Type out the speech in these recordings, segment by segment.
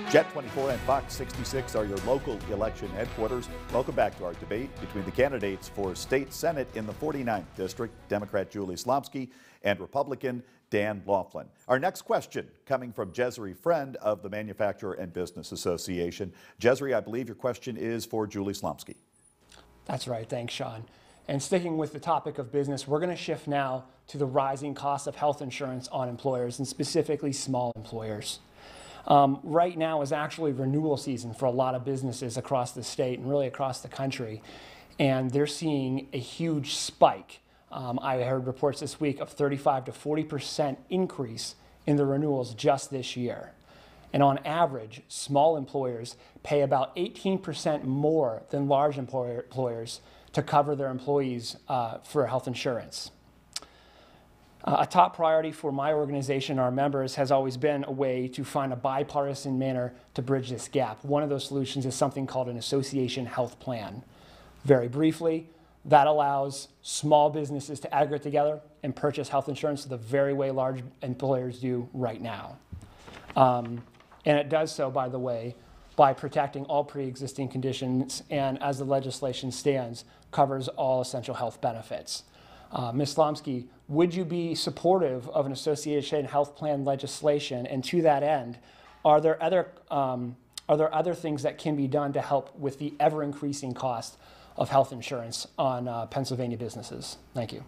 Jet 24 and Fox 66 are your local election headquarters. Welcome back to our debate between the candidates for state senate in the 49th district, Democrat Julie Slomski and Republican Dan Laughlin. Our next question coming from Jesri Friend of the Manufacturer and Business Association. Jesri, I believe your question is for Julie Slomski. That's right. Thanks, Sean. And sticking with the topic of business, we're going to shift now to the rising cost of health insurance on employers, and specifically small employers. Right now is actually renewal season for a lot of businesses across the state and really across the country, and they're seeing a huge spike. I heard reports this week of 35 to 40% increase in the renewals just this year. And on average, small employers pay about 18% more than large employers to cover their employees for health insurance. A top priority for my organization and our members has always been a way to find a bipartisan manner to bridge this gap. One of those solutions is something called an association health plan. Very briefly, that allows small businesses to aggregate together and purchase health insurance the very way large employers do right now. And it does so, by the way, by protecting all pre-existing conditions and, as the legislation stands, covers all essential health benefits. Ms. Slomski, would you be supportive of an association health plan legislation? And to that end, are there other things that can be done to help with the ever-increasing cost of health insurance on Pennsylvania businesses? Thank you.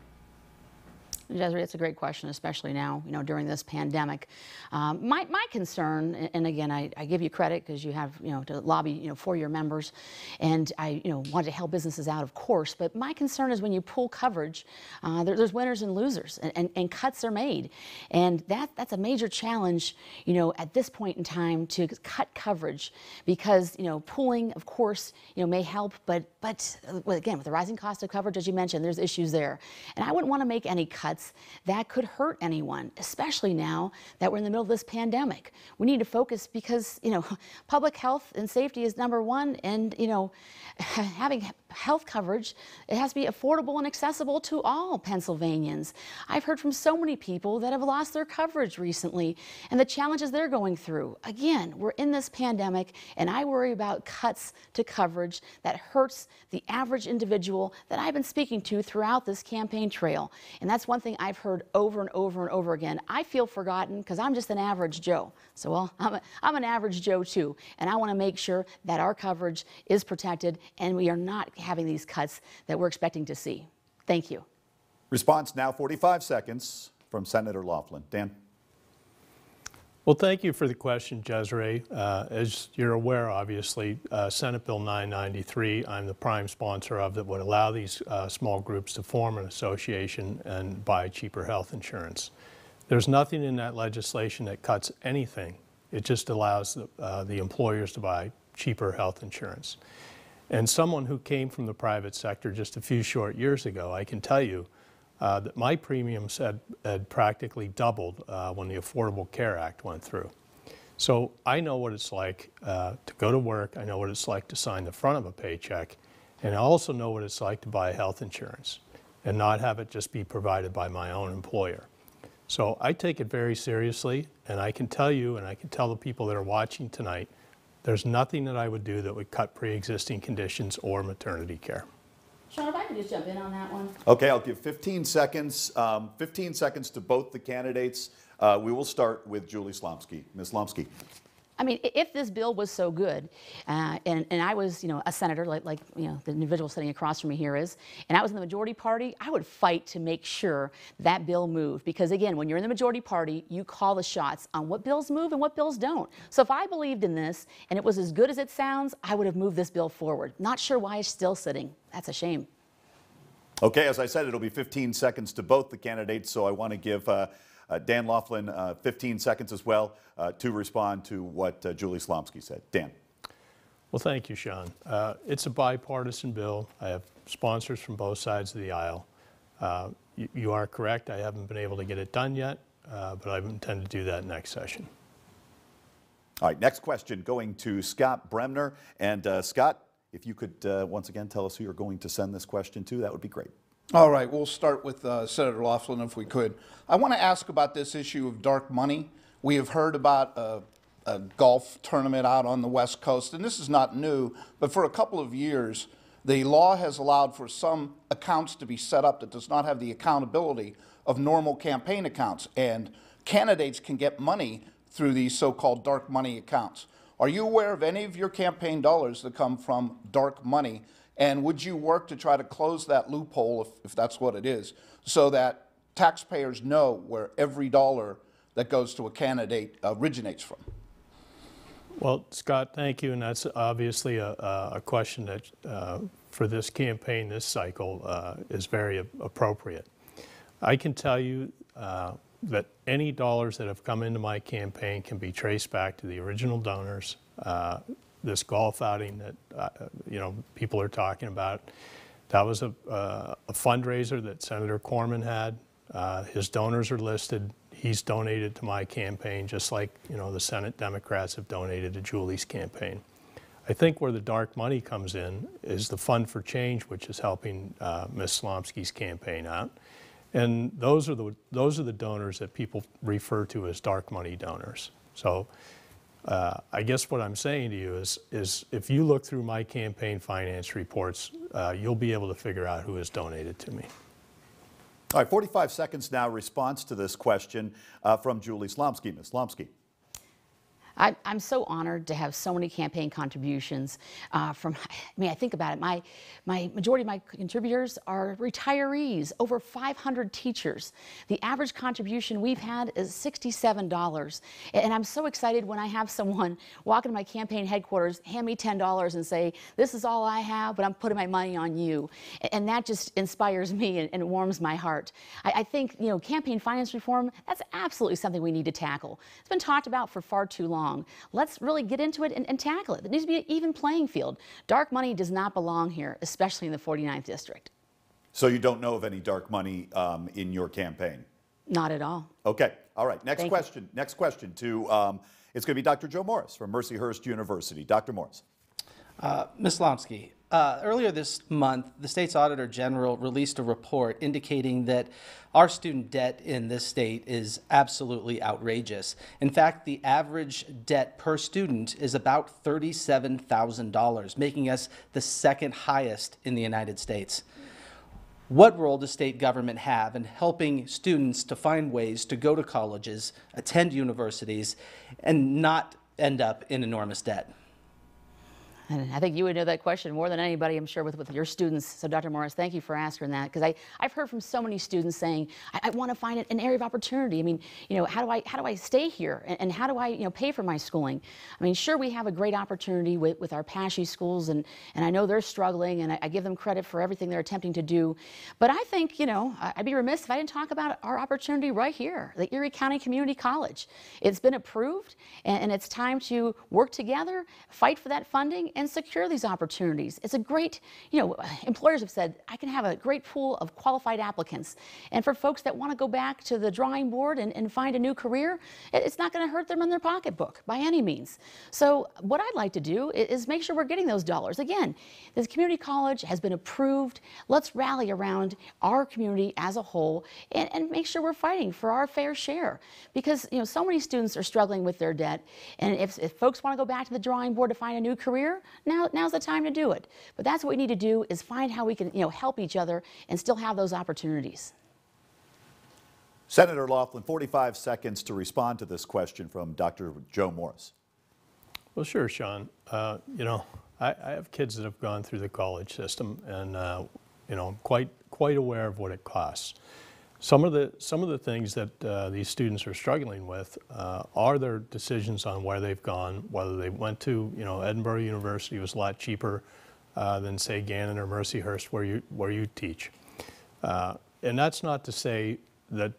Jesri, it's a great question, especially now, during this pandemic. My concern, and again, I give you credit because you have, to lobby, for your members, and I, want to help businesses out, of course. But my concern is when you pull coverage, there's winners and losers, and cuts are made, and that's a major challenge, at this point in time to cut coverage, because pooling, of course, may help, but again, with the rising cost of coverage, as you mentioned, there's issues there, and I wouldn't want to make any cuts that could hurt anyone, especially now that we're in the middle of this pandemic. We need to focus because, public health and safety is number one, and, having health coverage, it has to be affordable and accessible to all Pennsylvanians. I've heard from so many people that have lost their coverage recently and the challenges they're going through. Again, we're in this pandemic, and I worry about cuts to coverage that hurts the average individual that I've been speaking to throughout this campaign trail. And that's one thing I've heard over and over and over again. I feel forgotten because I'm just an average Joe. So, well, I'm an average Joe too, and I want to make sure that our coverage is protected and we are not having these cuts that we're expecting to see. Thank you. Response now 45 seconds from Senator Laughlin. Dan. Well, thank you for the question, Jesri. As you're aware, obviously, Senate Bill 993, I'm the prime sponsor of, that would allow these small groups to form an association and buy cheaper health insurance. There's nothing in that legislation that cuts anything. It just allows the employers to buy cheaper health insurance. And someone who came from the private sector just a few short years ago, I can tell you that my premiums had practically doubled when the Affordable Care Act went through. So I know what it's like to go to work, I know what it's like to sign the front of a paycheck, and I also know what it's like to buy health insurance and not have it just be provided by my own employer. So I take it very seriously, and I can tell you, and I can tell the people that are watching tonight, there's nothing that I would do that would cut pre-existing conditions or maternity care. Sean, if I could just jump in on that one. Okay, I'll give 15 seconds. 15 seconds to both the candidates. We will start with Julie Slomski. Ms. Slomski. I mean, if this bill was so good, and I was, a senator like the individual sitting across from me here is, and I was in the majority party, I would fight to make sure that bill moved. Because again, when you're in the majority party, you call the shots on what bills move and what bills don't. So if I believed in this and it was as good as it sounds, I would have moved this bill forward. Not sure why it's still sitting. That's a shame. Okay, as I said, it'll be 15 seconds to both the candidates, so I want to give Dan Laughlin 15 seconds as well to respond to what Julie Slomski said. Dan. Well, thank you, Sean. It's a bipartisan bill. I have sponsors from both sides of the aisle. You are correct. I haven't been able to get it done yet, but I intend to do that next session. All right, next question going to Scott Bremner. And Scott, if you could once again tell us who you're going to send this question to, that would be great. All right, we'll start with Senator Laughlin if we could. I want to ask about this issue of dark money. We have heard about a golf tournament out on the West Coast, and this is not new, but for a couple of years, the law has allowed for some accounts to be set up that does not have the accountability of normal campaign accounts, and candidates can get money through these so-called dark money accounts. Are you aware of any of your campaign dollars that come from dark money, and would you work to try to close that loophole, if that's what it is, so that taxpayers know where every dollar that goes to a candidate originates from? Well, Scott, thank you, and that's obviously a question that for this campaign, this cycle, is very appropriate. I can tell you that any dollars that have come into my campaign can be traced back to the original donors. This golf outing that people are talking about, that was a fundraiser that Senator Corman had. His donors are listed. He's donated to my campaign, just like the Senate Democrats have donated to Julie's campaign. I think where the dark money comes in is the Fund for Change, which is helping Ms. Slomski's campaign out. And those are the donors that people refer to as dark money donors. So I guess what I'm saying to you is if you look through my campaign finance reports, you'll be able to figure out who has donated to me. All right, 45 seconds now, response to this question from Julie Slomski. Ms. Slomski. I'm so honored to have so many campaign contributions from, I think about it, my majority of my contributors are retirees, over 500 teachers. The average contribution we've had is $67. And I'm so excited when I have someone walk into my campaign headquarters, hand me $10 and say, this is all I have, but I'm putting my money on you. And that just inspires me and warms my heart. I think, campaign finance reform, that's absolutely something we need to tackle. It's been talked about for far too long. Let's really get into it and tackle it. There needs to be an even playing field. Dark money does not belong here, especially in the 49th District. So you don't know of any dark money in your campaign? Not at all. Okay. All right. Next Thank question. You. Next question to, it's going to be Dr. Joe Morris from Mercyhurst University. Dr. Morris. Ms. Slomski, earlier this month, the state's Auditor General released a report indicating that our student debt in this state is absolutely outrageous. In fact, the average debt per student is about $37,000, making us the second highest in the United States. What role does state government have in helping students to find ways to go to colleges, attend universities, and not end up in enormous debt? And I think you would know that question more than anybody, I'm sure, with your students. So, Dr. Morris, thank you for asking that, because I've heard from so many students saying, I want to find an area of opportunity. I mean, how do I stay here, and how do I, pay for my schooling? I mean, sure, we have a great opportunity with our PASHE schools, and I know they're struggling, and I give them credit for everything they're attempting to do. But I think, I'd be remiss if I didn't talk about our opportunity right here, the Erie County Community College. It's been approved, and it's time to work together, fight for that funding, and secure these opportunities. It's a great, employers have said, I can have a great pool of qualified applicants. And for folks that want to go back to the drawing board and find a new career, it's not going to hurt them in their pocketbook by any means. So what I'd like to do is make sure we're getting those dollars. Again, this community college has been approved. Let's rally around our community as a whole and make sure we're fighting for our fair share. Because, so many students are struggling with their debt. And if folks want to go back to the drawing board to find a new career, now's the time to do it. But that's what we need to do, is find how we can, help each other and still have those opportunities. Senator Laughlin, 45 seconds to respond to this question from Dr. Joe Morris. Well, sure, Sean. I have kids that have gone through the college system, and I'm quite aware of what it costs. Some of the things that these students are struggling with are their decisions on where they've gone, whether they went to, Edinburgh University was a lot cheaper than, say, Gannon or Mercyhurst, where you teach. And that's not to say that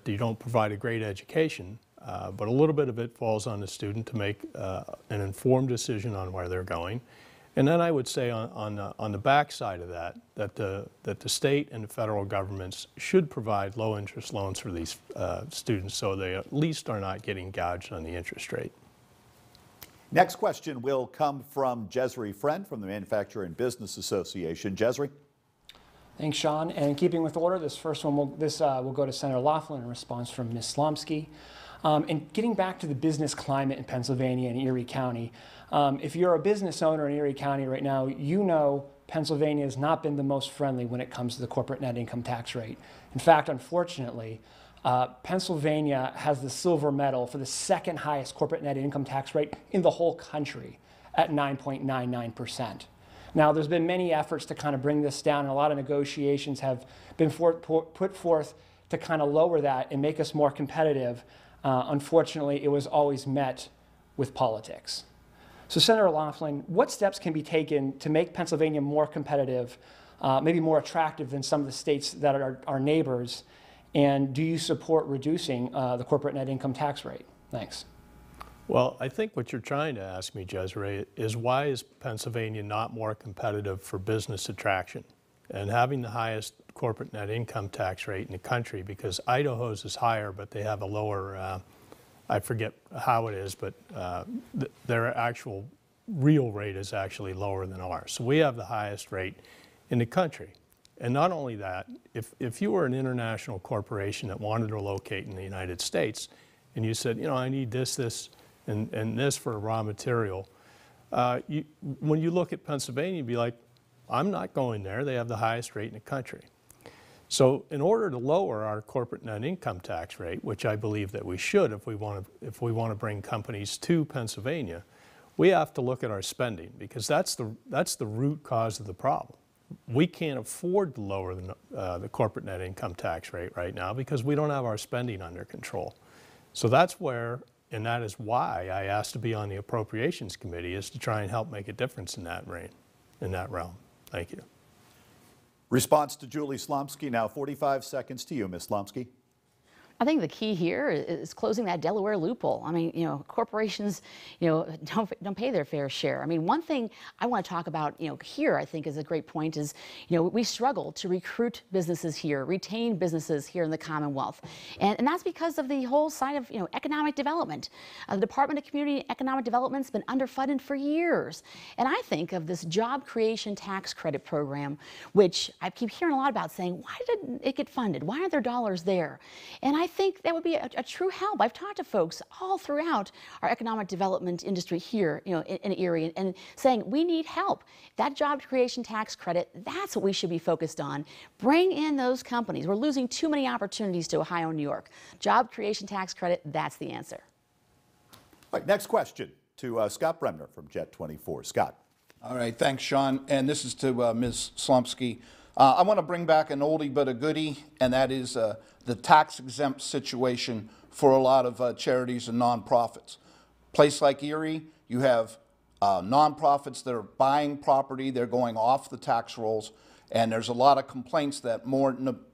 you don't provide a great education, but a little bit of it falls on the student to make an informed decision on where they're going. And then I would say on the back side of that the state and the federal governments should provide low interest loans for these students, so they at least are not getting gouged on the interest rate. Next question will come from Jesri Friend from the Manufacturer and Business Association. Jesri. Thanks, Sean. And in keeping with order, this first one will go to Senator Laughlin in response from Ms. Slomski. And getting back to the business climate in Pennsylvania and Erie County, if you're a business owner in Erie County right now, you know Pennsylvania has not been the most friendly when it comes to the corporate net income tax rate. In fact, unfortunately, Pennsylvania has the silver medal for the second highest corporate net income tax rate in the whole country at 9.99%. Now, there's been many efforts to kind of bring this down, and a lot of negotiations have been put forth to kind of lower that and make us more competitive. Unfortunately, it was always met with politics. So, Senator Laughlin, what steps can be taken to make Pennsylvania more competitive, maybe more attractive than some of the states that are our neighbors? And do you support reducing the corporate net income tax rate? Thanks. Well, I think what you're trying to ask me, Desiree, is why is Pennsylvania not more competitive for business attraction and having the highest corporate net income tax rate in the country? Because Idaho's is higher, but they have a lower, I forget how it is, but their actual real rate is actually lower than ours. So we have the highest rate in the country. And not only that, if you were an international corporation that wanted to locate in the United States and you said, you know, I need this, and this for raw material, when you look at Pennsylvania, you'd be like, I'm not going there. They have the highest rate in the country. So in order to lower our corporate net income tax rate, which I believe that we should if we want to bring companies to Pennsylvania, we have to look at our spending, because that's the root cause of the problem. We can't afford to lower the corporate net income tax rate right now because we don't have our spending under control. So that's where, and that is why I asked to be on the Appropriations Committee, is to try and help make a difference in that realm. Thank you. Response to Julie Slomski. Now 45 seconds to you, Ms. Slomski. I think the key here is closing that Delaware loophole. I mean, you know, corporations, you know, don't pay their fair share. I mean, one thing I want to talk about, you know, here I think is a great point is, you know, we struggle to recruit businesses here, retain businesses here in the Commonwealth, and that's because of the whole side of, you know, economic development. The Department of Community and Economic Development's been underfunded for years, and I think of this job creation tax credit program, which I keep hearing a lot about, saying, why didn't it get funded? Why aren't there dollars there? And I think that would be a true help. I've talked to folks all throughout our economic development industry here, you know, in Erie, and saying we need help. That job creation tax credit, that's what we should be focused on. Bring in those companies. We're losing too many opportunities to Ohio and New York. Job creation tax credit, that's the answer. All right, next question to Scott Bremner from Jet 24. Scott. All right, thanks, Sean. And this is to Ms. Slomski. I want to bring back an oldie but a goodie, and that is the tax-exempt situation for a lot of charities and nonprofits. Place like Erie, you have nonprofits that are buying property, they're going off the tax rolls, and there's a lot of complaints that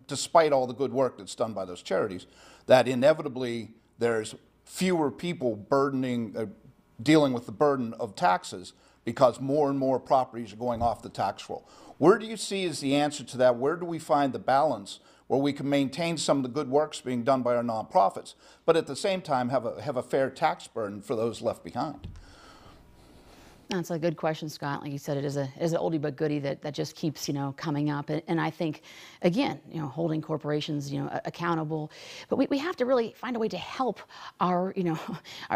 despite all the good work that's done by those charities, that inevitably there's fewer people dealing with the burden of taxes because more and more properties are going off the tax roll. Where do you see as the answer to that? Where do we find the balance where we can maintain some of the good works being done by our nonprofits, but at the same time have a fair tax burden for those left behind? That's a good question, Scott. Like you said, it is an oldie but goodie that just keeps, you know, coming up. And I think, again, you know, holding corporations, you know, accountable. But we have to really find a way to help our, you know,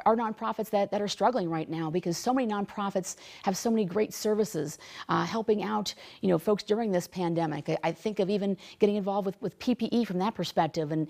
our nonprofits that are struggling right now, because so many nonprofits have so many great services helping out, you know, folks during this pandemic. I think of even getting involved with PPE from that perspective. And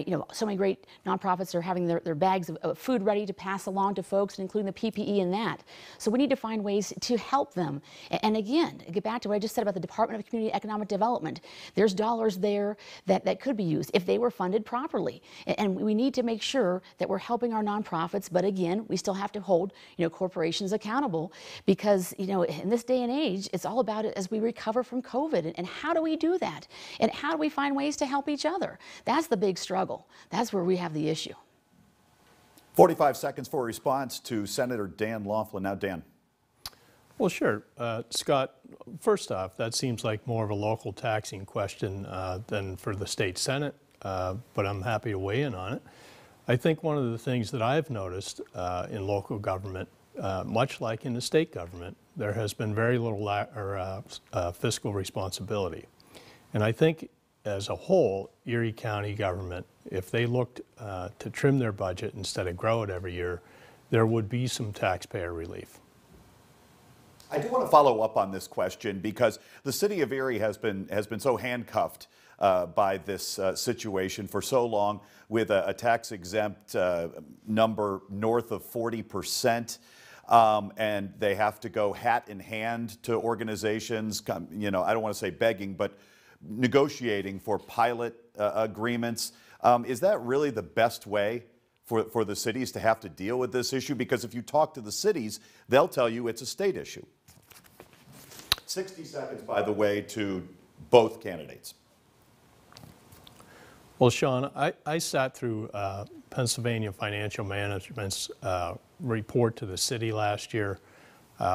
you know, so many great nonprofits are having their bags of food ready to pass along to folks, including the PPE in that. So we need to find ways to help them. And again, get back to what I just said about the Department of Community and Economic Development. There's dollars there that could be used if they were funded properly. And we need to make sure that we're helping our nonprofits, but again, we still have to hold, you know, corporations accountable, because, you know, in this day and age, it's all about it as we recover from COVID. And how do we do that? And how do we find ways to help each other? That's the big struggle. That's where we have the issue. 45 seconds for a response to Senator Dan Laughlin. Now, Dan. Well, sure. Scott, first off, that seems like more of a local taxing question than for the state Senate, but I'm happy to weigh in on it. I think one of the things that I've noticed in local government, much like in the state government, there has been very little fiscal responsibility. And I think as a whole, Erie County government, if they looked to trim their budget instead of grow it every year, there would be some taxpayer relief. I do want to follow up on this question because the city of Erie has been so handcuffed by this situation for so long, with a tax-exempt number north of 40%, and they have to go hat in hand to organizations. You know, I don't want to say begging, but negotiating for pilot agreements. Is that really the best way for the cities to have to deal with this issue? Because if you talk to the cities, they'll tell you it's a state issue. 60 seconds, by the way, to both candidates. Well, Sean, I sat through Pennsylvania Financial Management's report to the city last year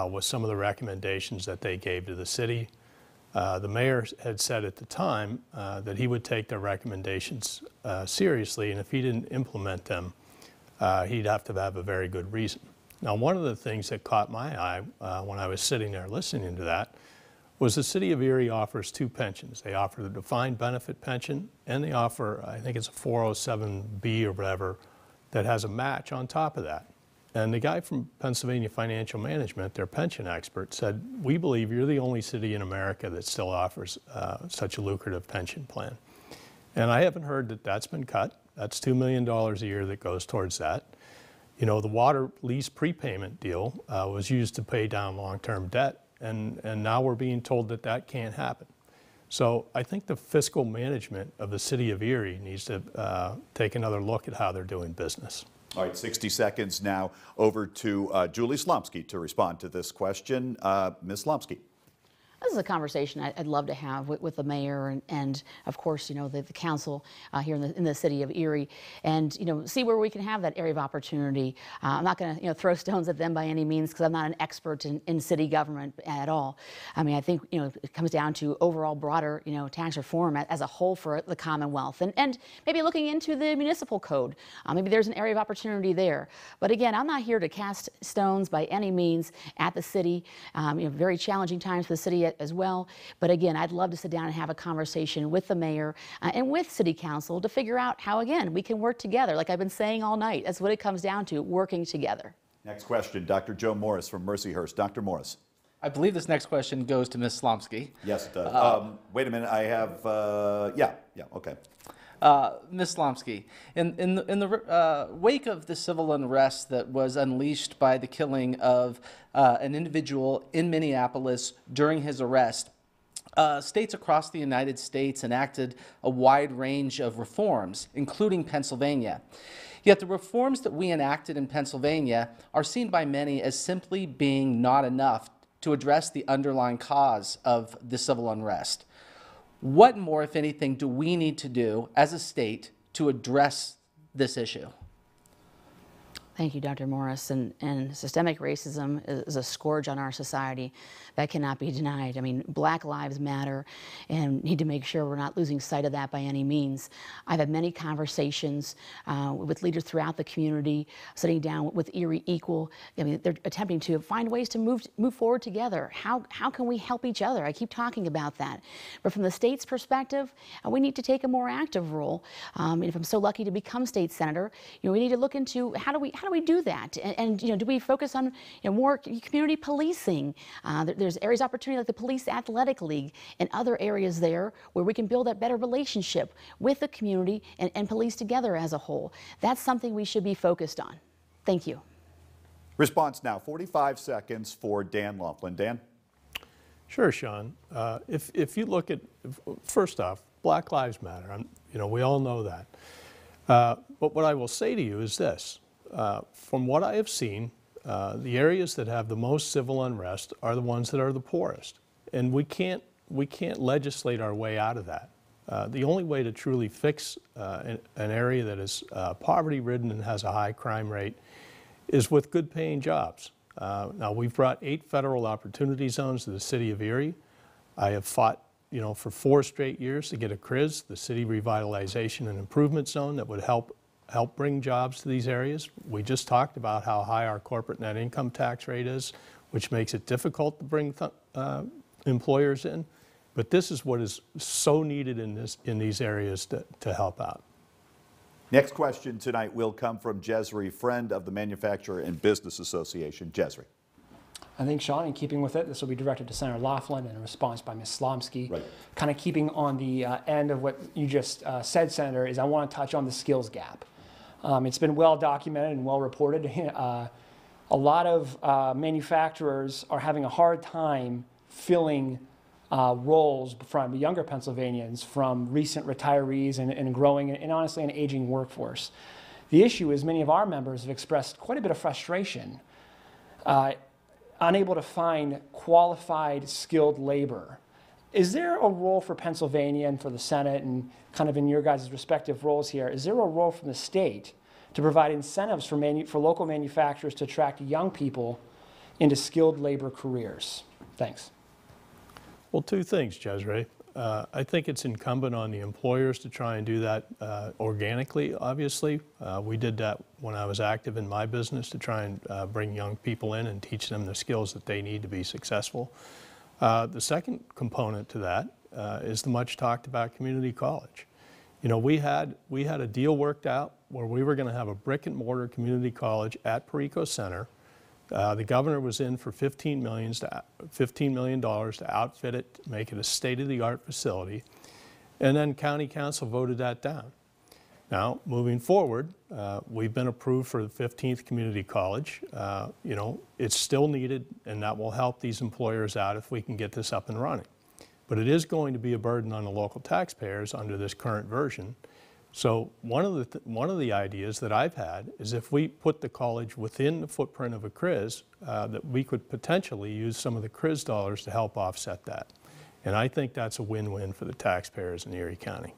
with some of the recommendations that they gave to the city. The mayor had said at the time that he would take their recommendations seriously, and if he didn't implement them, he'd have to have a very good reason. Now, one of the things that caught my eye when I was sitting there listening to that was the city of Erie offers two pensions. They offer the defined benefit pension, and they offer, I think it's a 407B or whatever, that has a match on top of that. And the guy from Pennsylvania Financial Management, their pension expert, said, "We believe you're the only city in America that still offers such a lucrative pension plan." And I haven't heard that that's been cut. That's $2 million a year that goes towards that. You know, the water lease prepayment deal was used to pay down long-term debt, and now we're being told that that can't happen. So I think the fiscal management of the city of Erie needs to take another look at how they're doing business. All right, 60 seconds now over to Julie Slomski to respond to this question. Ms. Slomski. This is a conversation I'd love to have with the mayor and of course, you know, the council here in the city of Erie, and, you know, see where we can have that area of opportunity. I'm not going to, you know, throw stones at them by any means, because I'm not an expert in city government at all. I mean, I think, you know, it comes down to overall broader, you know, tax reform as a whole for the Commonwealth, and maybe looking into the municipal code. Maybe there's an area of opportunity there. But again, I'm not here to cast stones by any means at the city. You know, very challenging times for the city as well. But again, I'd love to sit down and have a conversation with the mayor and with city council to figure out how, again, we can work together. Like I've been saying all night, that's what it comes down to, working together. Next question, Dr. Joe Morris from Mercyhurst. Dr. Morris. I believe this next question goes to Ms. Slomski. Yes, it does. Wait a minute, I have, yeah, okay. Ms. Slomski, in the wake of the civil unrest that was unleashed by the killing of an individual in Minneapolis during his arrest, states across the United States enacted a wide range of reforms, including Pennsylvania. Yet the reforms that we enacted in Pennsylvania are seen by many as simply being not enough to address the underlying cause of the civil unrest. What more, if anything, do we need to do as a state to address this issue? Thank you, Dr. Morris. And systemic racism is a scourge on our society that cannot be denied. I mean, Black lives matter, and need to make sure we're not losing sight of that by any means. I've had many conversations with leaders throughout the community, sitting down with Erie Equal. I mean, they're attempting to find ways to move forward together. How can we help each other? I keep talking about that. But from the state's perspective, we need to take a more active role. If I'm so lucky to become state senator, you know, we need to look into how do we do that? And you know, do we focus on, you know, more community policing? There's areas of opportunity like the Police Athletic League and other areas there where we can build that better relationship with the community and police together as a whole. That's something we should be focused on. Thank you. Response now, 45 seconds for Dan Laughlin. Dan? Sure, Sean. If you look at, first off, Black Lives Matter. You know, we all know that. But what I will say to you is this. From what I have seen, the areas that have the most civil unrest are the ones that are the poorest. And we can't legislate our way out of that. The only way to truly fix an area that is poverty-ridden and has a high crime rate is with good-paying jobs. Now, we've brought 8 federal opportunity zones to the city of Erie. I have fought, you know, for 4 straight years to get a CRIZ, the City Revitalization and Improvement Zone, that would help bring jobs to these areas. We just talked about how high our corporate net income tax rate is, which makes it difficult to bring employers in. But this is what is so needed in these areas to help out. Next question tonight will come from Jesri Friend of the Manufacturer and Business Association. Jesri. I think, Sean, in keeping with it, this will be directed to Senator Laughlin and a response by Ms. Slomski. Right. Kind of keeping on the end of what you just said, Senator, is I want to touch on the skills gap. It's been well documented and well reported. A lot of manufacturers are having a hard time filling roles from younger Pennsylvanians, from recent retirees and growing and honestly an aging workforce. The issue is many of our members have expressed quite a bit of frustration, unable to find qualified, skilled labor. Is there a role for Pennsylvania and for the Senate and kind of in your guys' respective roles here, is there a role from the state to provide incentives for local manufacturers to attract young people into skilled labor careers? Thanks. Well, two things, Jesri. I think it's incumbent on the employers to try and do that organically, obviously. We did that when I was active in my business to try and bring young people in and teach them the skills that they need to be successful. The second component to that is the much talked about community college. You know, we had a deal worked out where we were going to have a brick and mortar community college at Perico Center. The governor was in for $15 million to outfit it, make it a state-of-the-art facility, and then county council voted that down. Now, moving forward, we've been approved for the 15th community college. You know, it's still needed, and that will help these employers out if we can get this up and running. But it is going to be a burden on the local taxpayers under this current version. So one of the ideas that I've had is if we put the college within the footprint of a CRIS, that we could potentially use some of the CRIS dollars to help offset that. And I think that's a win-win for the taxpayers in Erie County.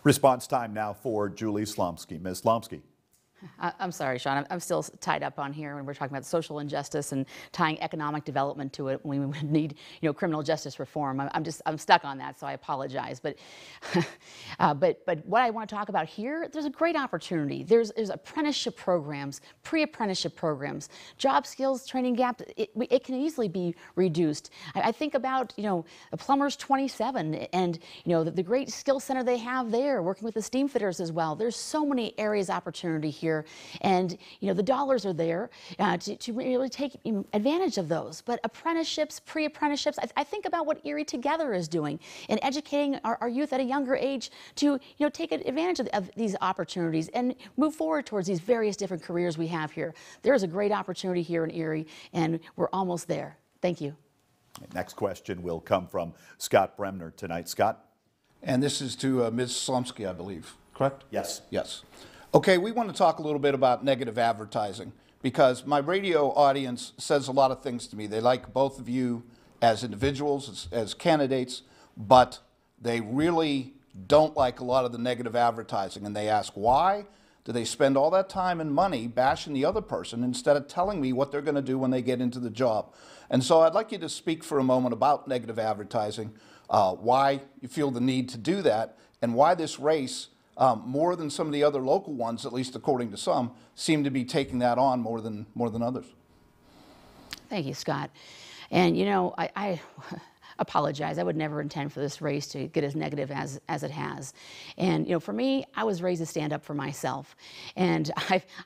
Response time now for Julie Slomski. Ms. Slomski. I'm sorry, Sean. I'm still tied up on here when we're talking about social injustice and tying economic development to it. We would need, you know, criminal justice reform. I'm stuck on that, so I apologize. But, but what I want to talk about here, there's a great opportunity. There's apprenticeship programs, pre-apprenticeship programs, job skills training gap. It can easily be reduced. I think about, you know, a plumber's 27, and you know the great skill center they have there, working with the steam fitters as well. There's so many areas of opportunity here. And you know the dollars are there to really take advantage of those. But apprenticeships, pre-apprenticeships, I think about what Erie Together is doing in educating our youth at a younger age to take advantage of these opportunities and move forward towards these various different careers we have here. There is a great opportunity here in Erie, and we're almost there. Thank you. Next question will come from Scott Bremner tonight. Scott? And this is to Ms. Slomski, I believe, correct? Yes. Yes. Okay, we want to talk a little bit about negative advertising because my radio audience says a lot of things to me. They like both of you as individuals, as candidates, but they really don't like a lot of the negative advertising. And they ask, why do they spend all that time and money bashing the other person instead of telling me what they're going to do when they get into the job? And so I'd like you to speak for a moment about negative advertising, why you feel the need to do that, and why this race, more than some of the other local ones, at least according to some, seem to be taking that on more than others. Thank you, Scott. And you know, I apologize. I would never intend for this race to get as negative as it has. And you know, for me, I was raised to stand up for myself. And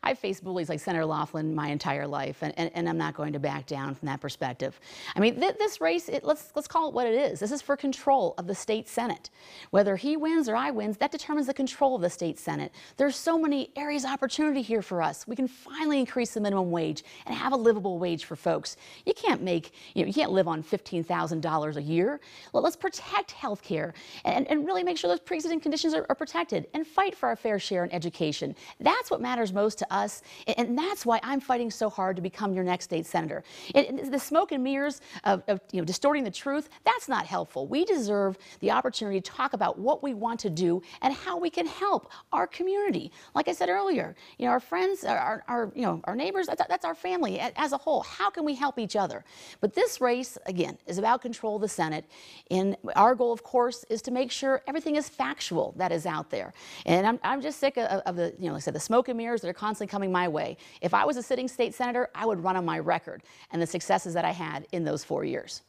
I've faced bullies like Senator Laughlin my entire life, and I'm not going to back down from that perspective. I mean, this race, let's call it what it is. This is for control of the state Senate. Whether he wins or I wins, that determines the control of the state Senate. There's so many areas of opportunity here for us. We can finally increase the minimum wage and have a livable wage for folks. You can't live on $15,000 a year. Let's protect health care and really make sure those pre-existing conditions are protected and fight for our fair share in education. That's what matters most to us, and that's why I'm fighting so hard to become your next state senator. The smoke and mirrors of distorting the truth, that's not helpful. We deserve the opportunity to talk about what we want to do and how we can help our community. Like I said earlier, our friends, our neighbors, that's our family as a whole. How can we help each other? But this race, again, is about control of the Senate. And our goal, of course, is to make sure everything is factual that is out there. And I'm just sick of the, like I said, the smoke and mirrors that are constantly coming my way. If I was a sitting state senator, I would run on my record and the successes that I had in those 4 years.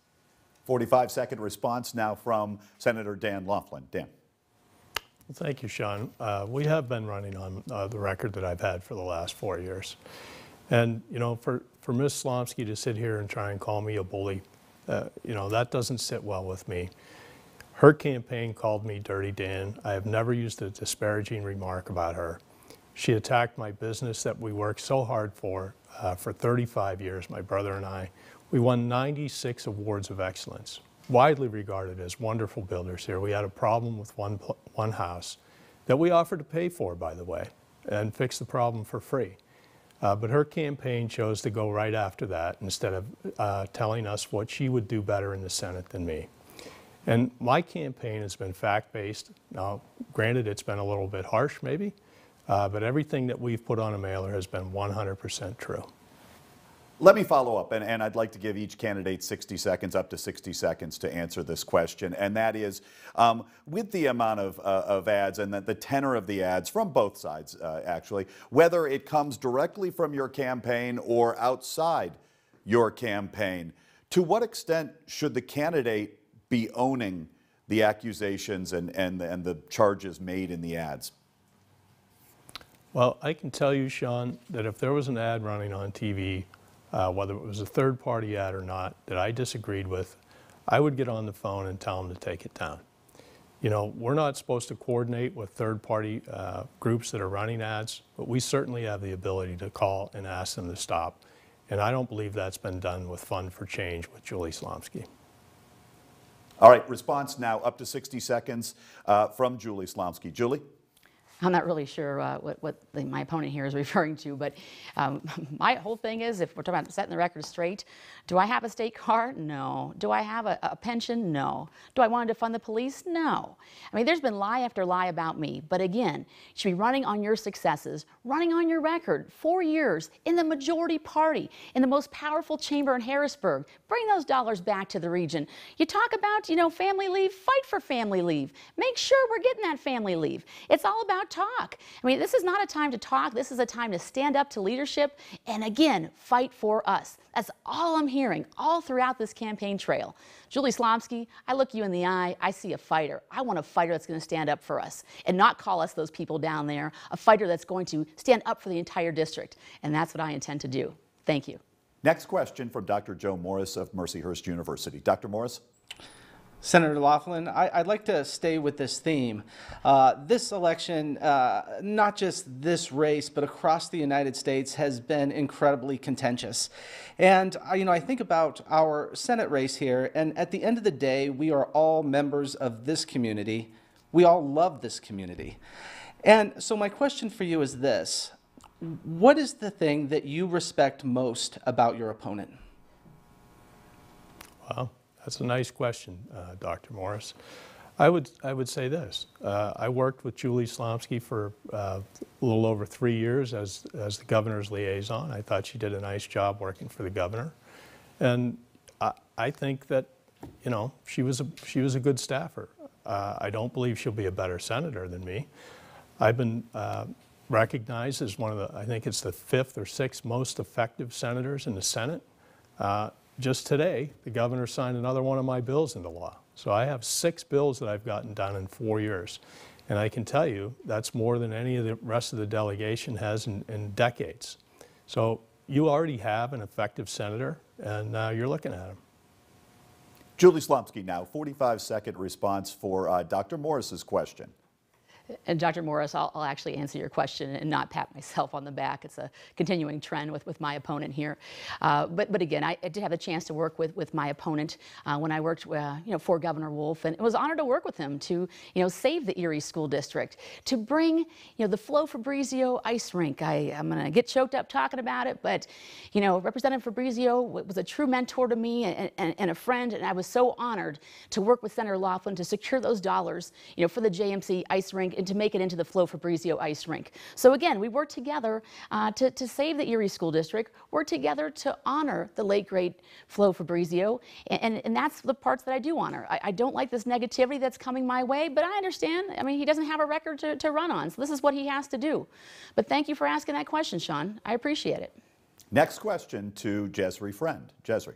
45-second response now from Senator Dan Laughlin. Dan. Well, thank you, Sean. We have been running on the record that I've had for the last 4 years. And, you know, for Ms. Slomski to sit here and try and call me a bully, you know, that doesn't sit well with me. Her campaign called me Dirty Dan. I have never used a disparaging remark about her. She attacked my business that we worked so hard for 35 years, my brother and I. We won 96 awards of excellence, widely regarded as wonderful builders here. We had a problem with one house that we offered to pay for, by the way, and fix the problem for free. But her campaign chose to go right after that instead of telling us what she would do better in the Senate than me. And my campaign has been fact-based. Now, granted, it's been a little bit harsh maybe, but everything that we've put on a mailer has been 100% true. Let me follow up, and I'd like to give each candidate 60 seconds, up to 60 seconds to answer this question, and that is, with the amount of ads and the tenor of the ads from both sides, actually, whether it comes directly from your campaign or outside your campaign, to what extent should the candidate be owning the accusations and the charges made in the ads? Well, I can tell you, Sean, that if there was an ad running on TV, whether it was a third-party ad or not, that I disagreed with, I would get on the phone and tell them to take it down. You know, we're not supposed to coordinate with third-party groups that are running ads, but we certainly have the ability to call and ask them to stop. And I don't believe that's been done with Fund for Change with Julie Slomski. All right, response now, up to 60 seconds from Julie Slomski. Julie? I'm not really sure what my opponent here is referring to, but my whole thing is, if we're talking about setting the record straight, do I have a state car? No. Do I have a pension? No. Do I want to fund the police? No. I mean, there's been lie after lie about me, but again, you should be running on your successes, running on your record, 4 years, in the majority party, in the most powerful chamber in Harrisburg. Bring those dollars back to the region. You talk about, you know, family leave, fight for family leave. Make sure we're getting that family leave. It's all about talk. I mean, this is not a time to talk. This is a time to stand up to leadership and, again, fight for us. That's all I'm hearing all throughout this campaign trail. Julie Slomski, I look you in the eye. I see a fighter. I want a fighter that's going to stand up for us and not call us those people down there, a fighter that's going to stand up for the entire district. And that's what I intend to do. Thank you. Next question from Dr. Joe Morris of Mercyhurst University. Dr. Morris? Senator Laughlin, I'd like to stay with this theme. This election, not just this race, but across the United States, has been incredibly contentious. And you know, I think about our Senate race here, and at the end of the day, we are all members of this community. We all love this community. And so my question for you is this: what is the thing that you respect most about your opponent? Well, that's a nice question, Dr. Morris. I would say this. I worked with Julie Slomski for a little over 3 years as the governor's liaison. I thought she did a nice job working for the governor. And I think that, you know, she was a good staffer. I don't believe she'll be a better senator than me. I've been recognized as one of the, I think it's the 5th or 6th most effective senators in the Senate. Just today, the governor signed another one of my bills into law. So I have 6 bills that I've gotten done in 4 years. And I can tell you that's more than any of the rest of the delegation has in decades. So you already have an effective senator, and you're looking at him. Julie Slomski now, 45-second response for Dr. Morris's question. And Dr. Morris, I'll actually answer your question and not pat myself on the back. It's a continuing trend with my opponent here. But again, I did have a chance to work with my opponent when I worked for Governor Wolf, and it was an honor to work with him to save the Erie School District, to bring the Flo Fabrizio ice rink. I'm going to get choked up talking about it, but Representative Fabrizio was a true mentor to me and a friend, and I was so honored to work with Senator Laughlin to secure those dollars for the JMC ice rink and to make it into the Flo Fabrizio ice rink. So again, we worked together to save the Erie School District, worked together to honor the late, great Flo Fabrizio, and that's the parts that I do honor. I don't like this negativity that's coming my way, but I understand. I mean, he doesn't have a record to run on, so this is what he has to do. But thank you for asking that question, Sean. I appreciate it. Next question to Jesri Friend. Jesri.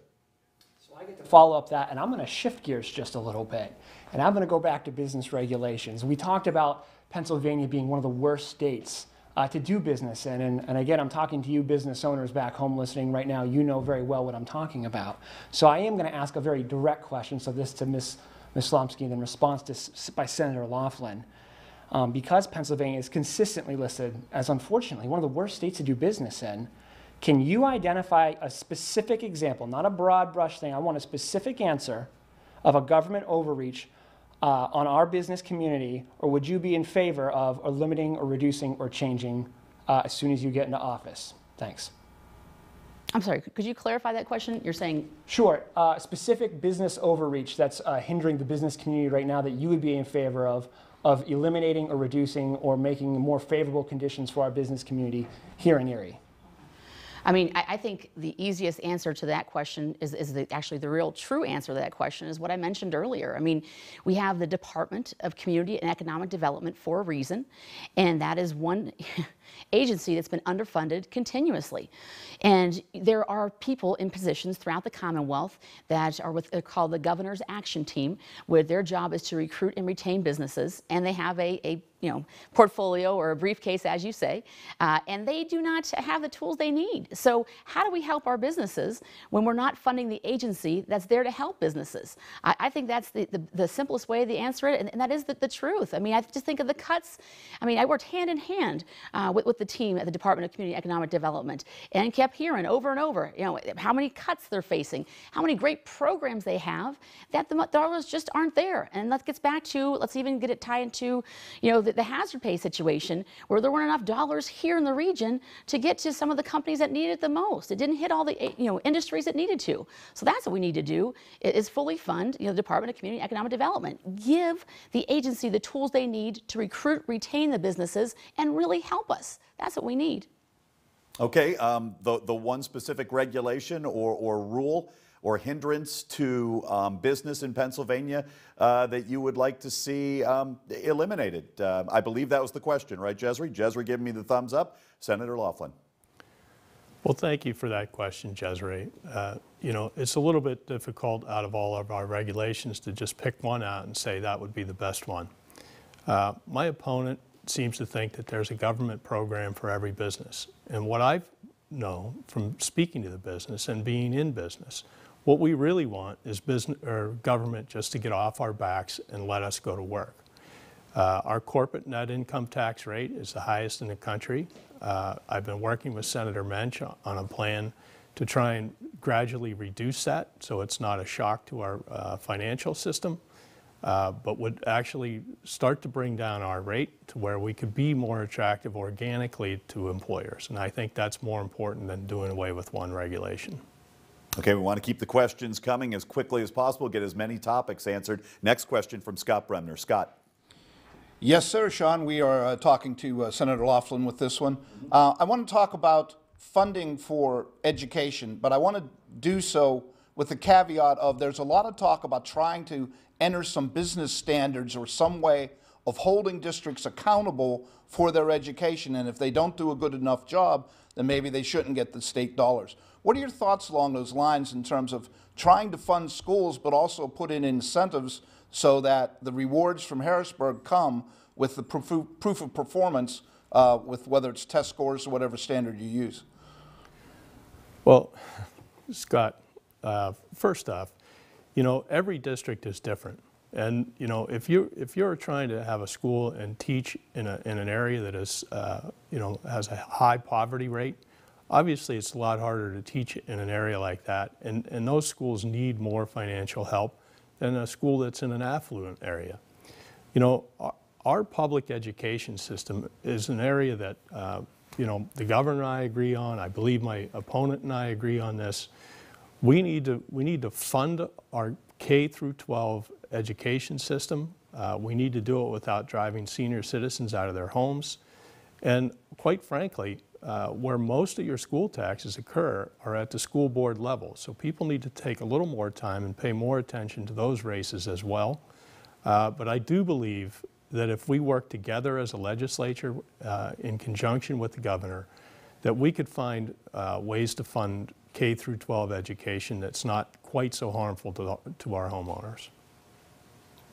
So I get to follow up that, and I'm going to shift gears just a little bit, and I'm going to go back to business regulations. We talked about Pennsylvania being one of the worst states to do business in, and again, I'm talking to you business owners back home listening right now. You know very well what I'm talking about. So I am going to ask a very direct question, so this to Ms. Slomski, and in response to by Senator Laughlin. Because Pennsylvania is consistently listed as, unfortunately, one of the worst states to do business in, can you identify a specific example, not a broad brush thing, I want a specific answer of a government overreach on our business community, or would you be in favor of limiting or reducing or changing as soon as you get into office? Thanks. I'm sorry, could you clarify that question? You're saying? Sure. Specific business overreach that's hindering the business community right now that you would be in favor of eliminating or reducing or making more favorable conditions for our business community here in Erie. I mean, I think the easiest answer to that question is actually the real true answer to that question is what I mentioned earlier. I mean, we have the Department of Community and Economic Development for a reason, and that is one agency that's been underfunded continuously. And there are people in positions throughout the Commonwealth that are they're called the Governor's Action Team, where their job is to recruit and retain businesses, and they have a portfolio or a briefcase, as you say, and they do not have the tools they need. So how do we help our businesses when we're not funding the agency that's there to help businesses? I think that's the simplest way to answer it, and that is the truth. I mean, I just think of the cuts. I mean, I worked hand in hand with the team at the Department of Community and Economic Development and kept hearing over and over, how many cuts they're facing, how many great programs they have, that the dollars just aren't there. And that gets back to, let's even get it tied into, the hazard pay situation, where there weren't enough dollars here in the region to get to some of the companies that needed it the most. It didn't hit all the industries that needed to. So that's what we need to do, is fully fund the Department of Community and Economic Development. Give the agency the tools they need to recruit, retain the businesses, and really help us. That's what we need. Okay, the one specific regulation or rule or hindrance to business in Pennsylvania that you would like to see eliminated? I believe that was the question, right, Jesry? Jesry giving me the thumbs up. Senator Laughlin. Well, thank you for that question, Jesry. It's a little bit difficult out of all of our regulations to just pick one out and say that would be the best one. My opponent seems to think that there's a government program for every business. And what I know from speaking to the business and being in business, what we really want is government just to get off our backs and let us go to work. Our corporate net income tax rate is the highest in the country. I've been working with Senator Mensch on a plan to try and gradually reduce that so it's not a shock to our financial system, but would actually start to bring down our rate to where we could be more attractive organically to employers. And I think that's more important than doing away with one regulation. Okay, we want to keep the questions coming as quickly as possible, get as many topics answered. Next question from Scott Bremner. Scott. Yes, sir, Sean. We are talking to Senator Laughlin with this one. I want to talk about funding for education, but I want to do so with the caveat of there's a lot of talk about trying to enter some business standards or some way of holding districts accountable for their education, and if they don't do a good enough job, then maybe they shouldn't get the state dollars. What are your thoughts along those lines in terms of trying to fund schools but also put in incentives so that the rewards from Harrisburg come with the proof of performance with whether it's test scores or whatever standard you use? Well, Scott, first off, every district is different. And if you're trying to have a school and teach in an area that is has a high poverty rate, obviously it's a lot harder to teach in an area like that. And those schools need more financial help than a school that's in an affluent area. Our public education system is an area that the governor and I agree on. I believe my opponent and I agree on this. We need to fund our K through 12 education system. We need to do it without driving senior citizens out of their homes. And quite frankly, where most of your school taxes occur are at the school board level. So people need to take a little more time and pay more attention to those races as well. But I do believe that if we work together as a legislature in conjunction with the governor, that we could find ways to fund K through 12 education that's not quite so harmful to our homeowners.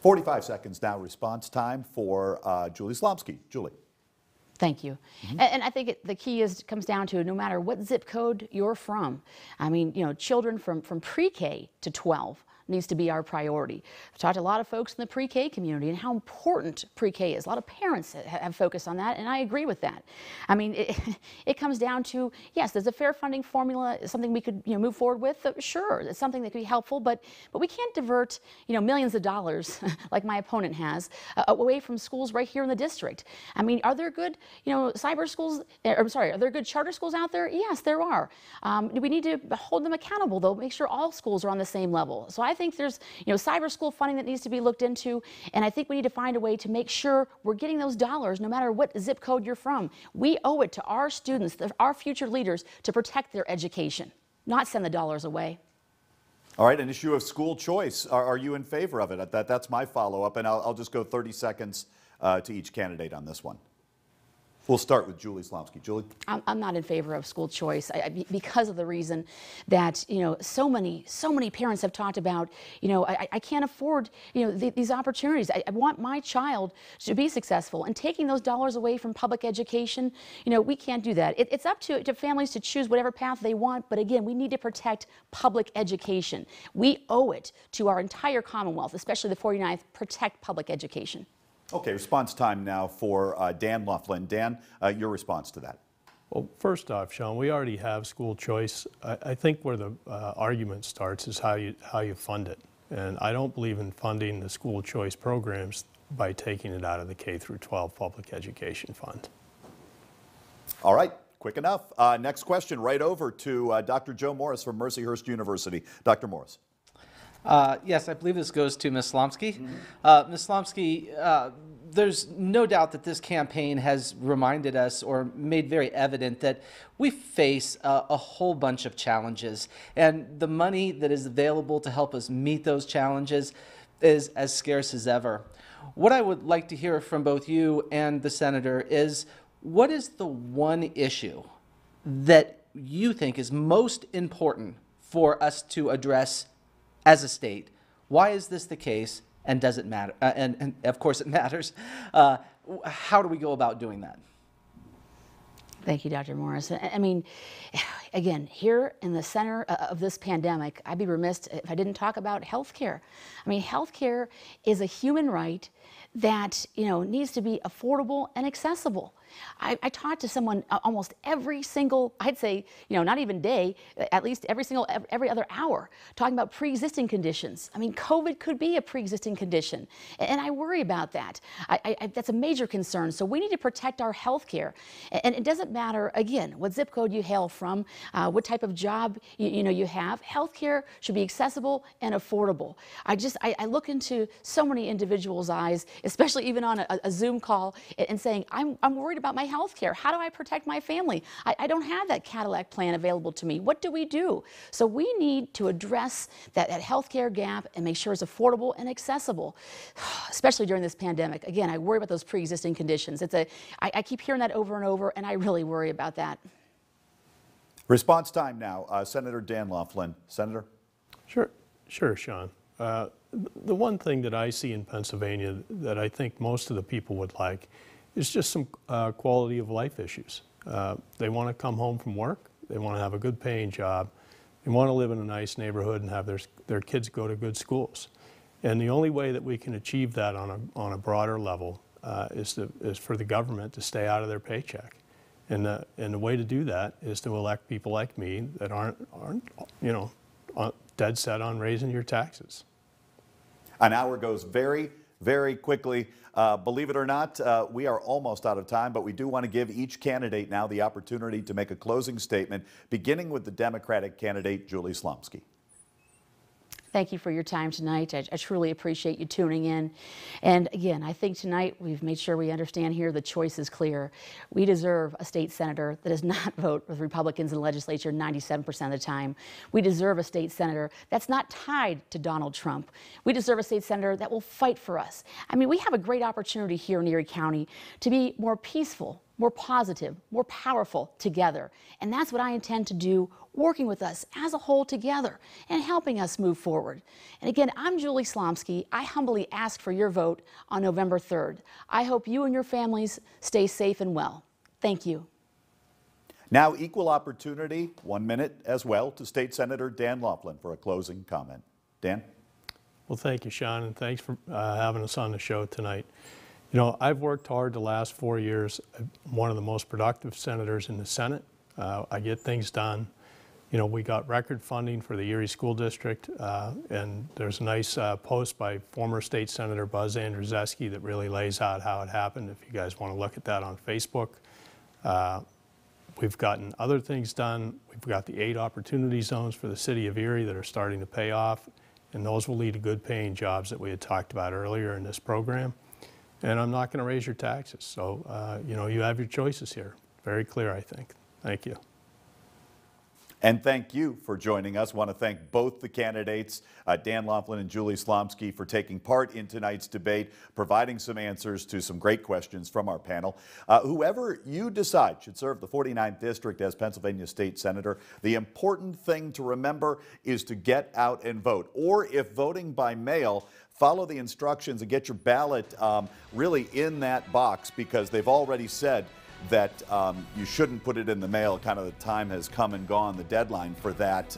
45 seconds now, response time for Julie Slomski. Julie. Thank you. And I think the key comes down to no matter what zip code you're from. I mean, you know, children from pre-K to 12 needs to be our priority. I've talked to a lot of folks in the pre-K community and how important pre-K is. A lot of parents have focused on that, and I agree with that. I mean, it comes down to, yes, there's a fair funding formula, something we could, you know, move forward with. Sure, it's something that could be helpful, but we can't divert, you know, millions of dollars like my opponent has away from schools right here in the district. I mean, are there good, you know, cyber schools? I'm sorry, are there good charter schools out there? Yes, there are. We need to hold them accountable, though. Make sure all schools are on the same level. So I think there's, you know, cyber school funding that needs to be looked into, and I think we need to find a way to make sure we're getting those dollars no matter what zip code you're from. We owe it to our students, our future leaders, to protect their education, not send the dollars away. All right, an issue of school choice. Are you in favor of it? That's my follow-up, and I'll just go 30 seconds to each candidate on this one. We'll start with Julie Slomski. Julie? I'm not in favor of school choice because of the reason that, you know, so many parents have talked about, you know, I can't afford, you know, these opportunities. I want my child to be successful, and taking those dollars away from public education, you know, we can't do that. It's up to families to choose whatever path they want, but again, we need to protect public education. We owe it to our entire Commonwealth, especially the 49th, protect public education. Okay, response time now for Dan Laughlin. Dan, your response to that. Well, first off, Sean, we already have school choice. I think where the argument starts is how you fund it. And I don't believe in funding the school choice programs by taking it out of the K through 12 public education fund. All right, quick enough. Next question, right over to Dr. Joe Morris from Mercyhurst University. Dr. Morris. Yes, I believe this goes to Ms. Slomski. Ms. Slomski, there's no doubt that this campaign has reminded us or made very evident that we face a whole bunch of challenges, and the money that is available to help us meet those challenges is as scarce as ever. What I would like to hear from both you and the senator is, what is the one issue that you think is most important for us to address as a state? Why is this the case, and does it matter? And of course it matters. How do we go about doing that? Thank you, Dr. Morris. I mean, again, here in the center of this pandemic, I'd be remiss if I didn't talk about health care. I mean, health care is a human right that, you know, needs to be affordable and accessible. I talk to someone almost every single, I'd say, you know, not even day, at least every other hour, talking about pre-existing conditions. I mean, COVID could be a pre-existing condition, and I worry about that. That's a major concern. So we need to protect our health care. And it doesn't matter, again, what zip code you hail from, what type of job you have. Health care should be accessible and affordable. I look into so many individuals' eyes, especially even on a Zoom call, and saying, I'm worried about my health care. How do I protect my family? I don't have that Cadillac plan available to me. What do we do? So we need to address that health care gap and make sure it's affordable and accessible, especially during this pandemic. Again, I worry about those pre-existing conditions. I keep hearing that over and over, and I really worry about that. Response time now. Senator Dan Laughlin. Senator? Sure, Sean. The one thing that I see in Pennsylvania that I think most of the people would like is just some quality of life issues. They want to come home from work, they want to have a good paying job, they want to live in a nice neighborhood and have their kids go to good schools. And the only way that we can achieve that on a broader level is for the government to stay out of their paycheck. And the way to do that is to elect people like me that aren't you know, dead set on raising your taxes. An hour goes very, very quickly. Believe it or not, we are almost out of time, but we do want to give each candidate now the opportunity to make a closing statement, beginning with the Democratic candidate, Julie Slomski. Thank you for your time tonight. I truly appreciate you tuning in. And again, I think tonight we've made sure we understand here the choice is clear. We deserve a state senator that does not vote with Republicans in the legislature 97% of the time. We deserve a state senator that's not tied to Donald Trump. We deserve a state senator that will fight for us. I mean, we have a great opportunity here in Erie County to be more peaceful, more positive, more powerful together. And that's what I intend to do, working with us as a whole together and helping us move forward. And again, I'm Julie Slomski. I humbly ask for your vote on November 3rd. I hope you and your families stay safe and well. Thank you. Now, equal opportunity, 1 minute as well, to State Senator Dan Laughlin for a closing comment. Dan? Well, thank you, Sean, and thanks for having us on the show tonight. You know, I've worked hard the last 4 years. I'm one of the most productive senators in the Senate. I get things done. You know, we got record funding for the Erie School District, and there's a nice post by former State Senator Buzz Andrzejewski that really lays out how it happened, if you guys want to look at that on Facebook. We've gotten other things done. We've got the 8 opportunity zones for the city of Erie that are starting to pay off, and those will lead to good paying jobs that we had talked about earlier in this program. And I'm not going to raise your taxes. So, you know, you have your choices here. Very clear, I think. Thank you. And thank you for joining us. I want to thank both the candidates, Dan Laughlin and Julie Slomski, for taking part in tonight's debate, providing some answers to some great questions from our panel. Whoever you decide should serve the 49th District as Pennsylvania State Senator, the important thing to remember is to get out and vote. Or if voting by mail, follow the instructions and get your ballot really in that box, because they've already said that you shouldn't put it in the mail. Kind of the time has come and gone, the deadline for that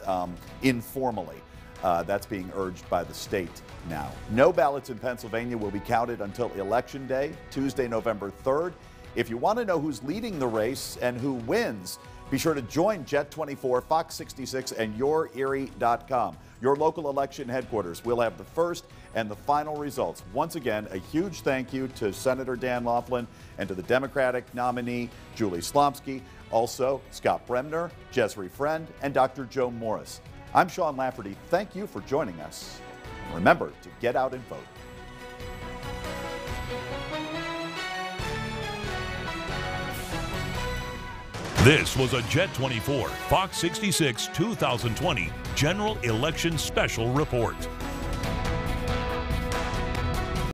informally. That's being urged by the state now. No ballots in Pennsylvania will be counted until Election Day, Tuesday, November 3rd. If you want to know who's leading the race and who wins, be sure to join Jet 24, Fox 66, and YourErie.com. Your local election headquarters will have the first and the final results. Once again, a huge thank you to Senator Dan Laughlin and to the Democratic nominee, Julie Slomski, also Scott Bremner, Jesri Friend, and Dr. Joe Morris. I'm Sean Lafferty. Thank you for joining us. Remember to get out and vote. This was a Jet 24 Fox 66 2020 General Election Special Report.